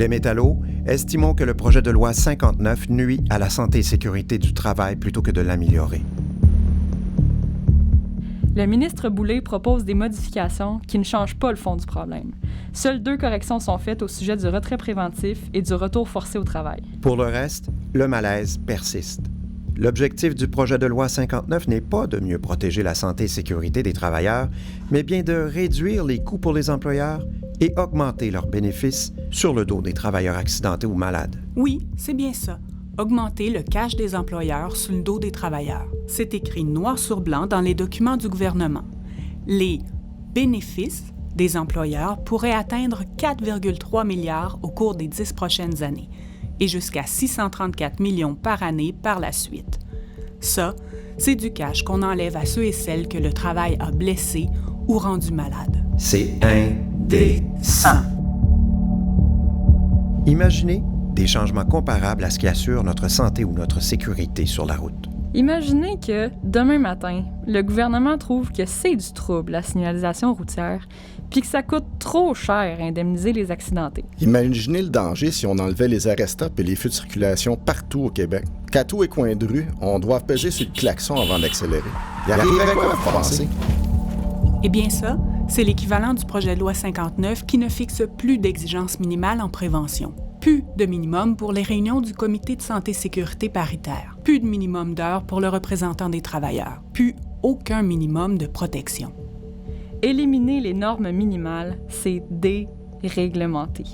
Les métallos, estimons que le projet de loi 59 nuit à la santé et sécurité du travail plutôt que de l'améliorer. Le ministre Boulay propose des modifications qui ne changent pas le fond du problème. Seules 2 corrections sont faites au sujet du retrait préventif et du retour forcé au travail. Pour le reste, le malaise persiste. L'objectif du projet de loi 59 n'est pas de mieux protéger la santé et sécurité des travailleurs, mais bien de réduire les coûts pour les employeurs et augmenter leurs bénéfices sur le dos des travailleurs accidentés ou malades. Oui, c'est bien ça. Augmenter le cash des employeurs sur le dos des travailleurs. C'est écrit noir sur blanc dans les documents du gouvernement. Les bénéfices des employeurs pourraient atteindre 4,3 milliards au cours des 10 prochaines années et jusqu'à 634 millions par année par la suite. Ça, c'est du cash qu'on enlève à ceux et celles que le travail a blessés ou rendus malades. C'est indécent. Imaginez des changements comparables à ce qui assure notre santé ou notre sécurité sur la route. Imaginez que, demain matin, le gouvernement trouve que c'est du trouble, la signalisation routière, puis que ça coûte trop cher à indemniser les accidentés. Imaginez le danger si on enlevait les arrêts-stop et les feux de circulation partout au Québec. Qu'à tous les coins de rue, on doit peser sur le klaxon avant d'accélérer. Il arriverait quoi à penser? Eh bien ça, c'est l'équivalent du projet de loi 59 qui ne fixe plus d'exigences minimales en prévention. Plus de minimum pour les réunions du comité de santé-sécurité paritaire. Plus de minimum d'heures pour le représentant des travailleurs. Plus aucun minimum de protection. Éliminer les normes minimales, c'est déréglementer.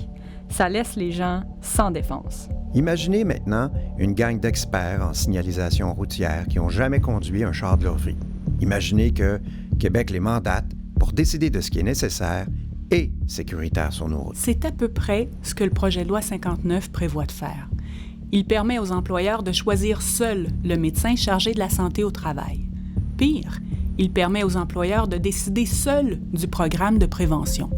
Ça laisse les gens sans défense. Imaginez maintenant une gang d'experts en signalisation routière qui n'ont jamais conduit un char de leur vie. Imaginez que Québec les mandate pour décider de ce qui est nécessaire et sécuritaire sur nos routes. C'est à peu près ce que le projet de loi 59 prévoit de faire. Il permet aux employeurs de choisir seuls le médecin chargé de la santé au travail. Pire, il permet aux employeurs de décider seuls du programme de prévention.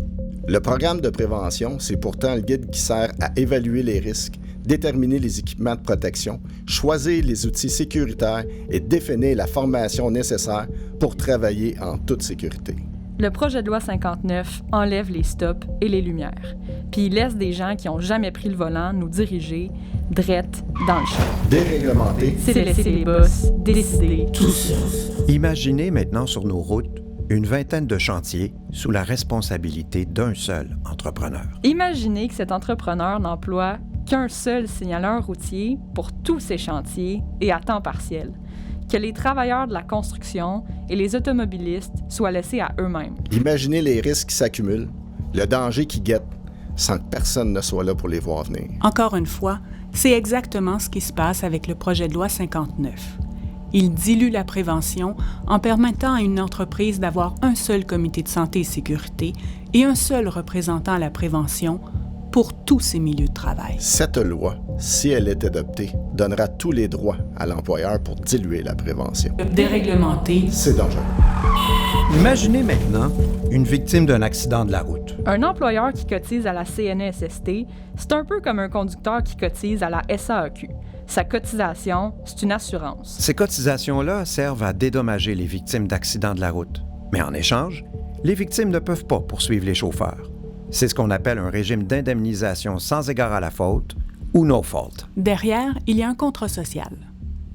Le programme de prévention, c'est pourtant le guide qui sert à évaluer les risques, déterminer les équipements de protection, choisir les outils sécuritaires et définir la formation nécessaire pour travailler en toute sécurité. Le projet de loi 59 enlève les stops et les lumières, puis il laisse des gens qui n'ont jamais pris le volant nous diriger drette dans le champ. Déréglementer, C'est de laisser les boss décider tout seul. Imaginez maintenant sur nos routes une vingtaine de chantiers sous la responsabilité d'un seul entrepreneur. Imaginez que cet entrepreneur n'emploie qu'un seul signaleur routier pour tous ses chantiers et à temps partiel. Que les travailleurs de la construction et les automobilistes soient laissés à eux-mêmes. Imaginez les risques qui s'accumulent, le danger qui guette, sans que personne ne soit là pour les voir venir. Encore une fois, c'est exactement ce qui se passe avec le projet de loi 59. Il dilue la prévention en permettant à une entreprise d'avoir un seul comité de santé et sécurité et un seul représentant à la prévention pour tous ces milieux de travail. Cette loi, si elle est adoptée, donnera tous les droits à l'employeur pour diluer la prévention. Déréglementer, C'est dangereux. Imaginez maintenant une victime d'un accident de la route. Un employeur qui cotise à la CNESST, c'est un peu comme un conducteur qui cotise à la SAAQ. Sa cotisation, c'est une assurance. Ces cotisations-là servent à dédommager les victimes d'accidents de la route. Mais en échange, les victimes ne peuvent pas poursuivre les chauffeurs. C'est ce qu'on appelle un régime d'indemnisation sans égard à la faute ou no fault. derrière, il y a un contrat social.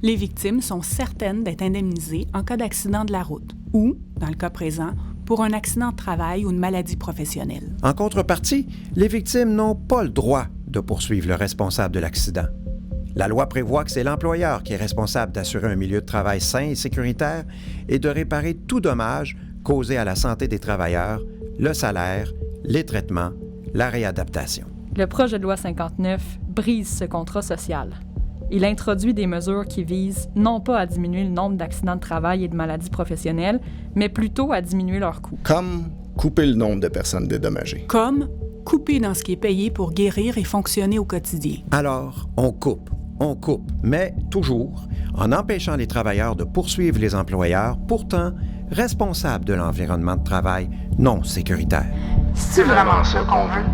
Les victimes sont certaines d'être indemnisées en cas d'accident de la route ou, dans le cas présent, pour un accident de travail ou une maladie professionnelle. En contrepartie, les victimes n'ont pas le droit de poursuivre le responsable de l'accident. La loi prévoit que c'est l'employeur qui est responsable d'assurer un milieu de travail sain et sécuritaire et de réparer tout dommage causé à la santé des travailleurs, le salaire, les traitements, la réadaptation. Le projet de loi 59 brise ce contrat social. Il introduit des mesures qui visent non pas à diminuer le nombre d'accidents de travail et de maladies professionnelles, mais plutôt à diminuer leurs coûts. Comme couper le nombre de personnes dédommagées. Comme couper dans ce qui est payé pour guérir et fonctionner au quotidien. Alors, on coupe, mais toujours en empêchant les travailleurs de poursuivre les employeurs, pourtant responsables de l'environnement de travail non sécuritaire. C'est vraiment ça qu'on veut?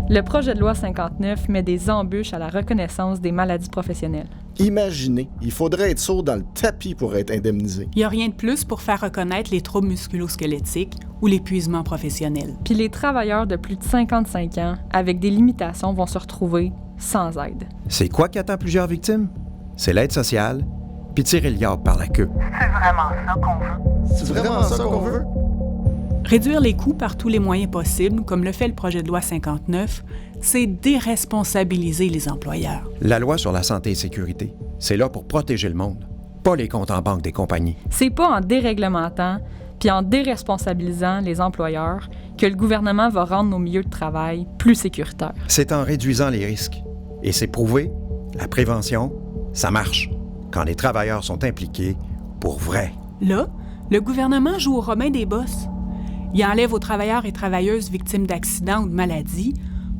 Le projet de loi 59 met des embûches à la reconnaissance des maladies professionnelles. Imaginez, il faudrait être sourd dans le tapis pour être indemnisé. Il n'y a rien de plus pour faire reconnaître les troubles musculo-squelettiques ou l'épuisement professionnel. Puis les travailleurs de plus de 55 ans avec des limitations vont se retrouver sans aide. C'est quoi qui attend plusieurs victimes? C'est l'aide sociale, puis tirer le diable par la queue. C'est vraiment ça qu'on veut. C'est vraiment ça qu'on veut? Réduire les coûts par tous les moyens possibles, comme le fait le projet de loi 59, c'est déresponsabiliser les employeurs. La loi sur la santé et sécurité, c'est là pour protéger le monde, pas les comptes en banque des compagnies. C'est pas en déréglementant puis en déresponsabilisant les employeurs que le gouvernement va rendre nos milieux de travail plus sécuritaires. C'est en réduisant les risques. Et c'est prouvé, la prévention, ça marche, quand les travailleurs sont impliqués pour vrai. Là, le gouvernement joue au Robin des bosses. Il enlève aux travailleurs et travailleuses victimes d'accidents ou de maladies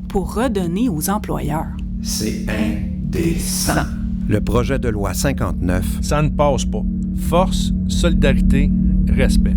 pour redonner aux employeurs. C'est indécent. Le projet de loi 59. Ça ne passe pas. Force, solidarité, respect.